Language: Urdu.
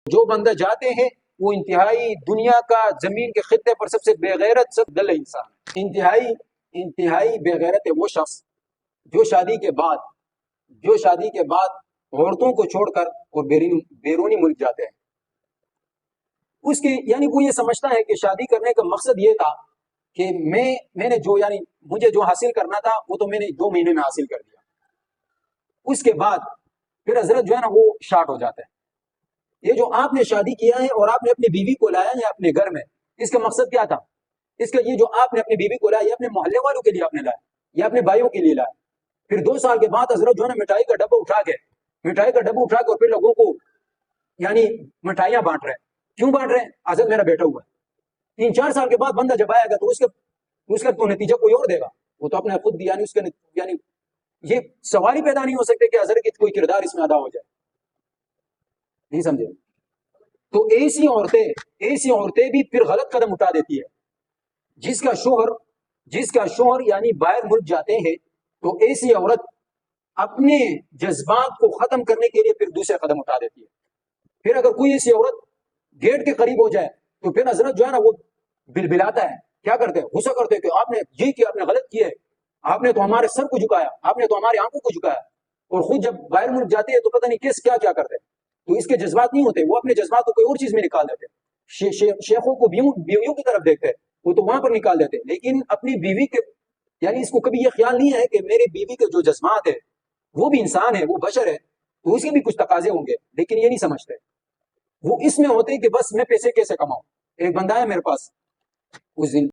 جو بندہ جاتے ہیں وہ انتہائی دنیا کا زمین کے خطے پر سب سے بے غیرت سب دل انسان، انتہائی بے غیرت ہے وہ شخص جو شادی کے بعد عورتوں کو چھوڑ کر اور بیرونی ملک جاتے ہیں۔ اس کی یعنی وہ یہ سمجھتا ہے کہ شادی کرنے کا مقصد یہ تھا کہ میں نے جو یعنی مجھے جو حاصل کرنا تھا وہ تو میں نے 2 مہینے میں حاصل کر دیا۔ اس کے بعد پھر حضرت جو ہے نا وہ شارٹ ہو جاتا ہے۔ یہ جو آپ نے شادی کیا ہے اور آپ نے اپنی بیوی کو لایا ہے اپنے گھر میں، اس کا مقصد کیا تھا؟ اس کا یہ جو آپ نے اپنی بیوی کو لایا، یہ اپنے محلے والوں کے لیے آپ نے لایا، یا اپنے بھائیوں کے لیے لایا۔ پھر 2 سال کے بعد حضرت جو ہے نا مٹھائی کا ڈبہ اٹھا کے اور پھر لوگوں کو یعنی مٹھائیاں بانٹ رہے ہیں۔ کیوں بانٹ رہے ہیں؟ حضرت میرا بیٹا ہوا ہے۔ 3-4 سال کے بعد بندہ جب آئے گا تو اس کا تو نتیجہ کوئی اور دے گا، وہ تو اپنے خود یعنی اس کے یعنی یہ سوال ہی پیدا نہیں ہو سکتے کہ حضرت کی کوئی کردار اس میں ادا ہو جائے، نہیں سمجھے؟ تو ایسی عورتیں بھی پھر غلط قدم اٹھا دیتی ہے۔ جس کا شوہر یعنی باہر ملک جاتے ہیں تو ایسی عورت اپنے جذبات کو ختم کرنے کے لیے پھر دوسرے قدم اٹھا دیتی ہے۔ پھر اگر کوئی ایسی عورت گیٹ کے قریب ہو جائے تو پھر حضرت جو ہے نا وہ بلبلاتا ہے، کیا کرتے ہیں؟ غصہ کرتے ہیں کہ آپ نے یہ کیا، آپ نے غلط کیا ہے، آپ نے تو ہمارے سر کو جھکایا، آپ نے تو ہماری آنکھوں کو جھکایا۔ اور خود جب باہر ملک جاتے ہیں تو پتہ نہیں کیا کرتے ہیں۔ تو اس کے جذبات نہیں ہوتے، وہ اپنے جذبات کو کوئی اور چیز میں نکال دیتے ہیں۔ شیخوں کو بیویوں کی طرف دیکھتے ہیں، وہ تو وہاں پر نکال دیتے ہیں، لیکن اپنی بیوی کے یعنی اس کو کبھی یہ خیال نہیں ہے کہ میری بیوی کے جو جذبات ہے وہ بھی انسان ہے، وہ بشر ہے، تو اس کے بھی کچھ تقاضے ہوں گے، لیکن یہ نہیں سمجھتے۔ وہ اس میں ہوتے ہیں کہ بس میں پیسے کیسے کماؤں۔ ایک بندہ ہے میرے پاس، اس دن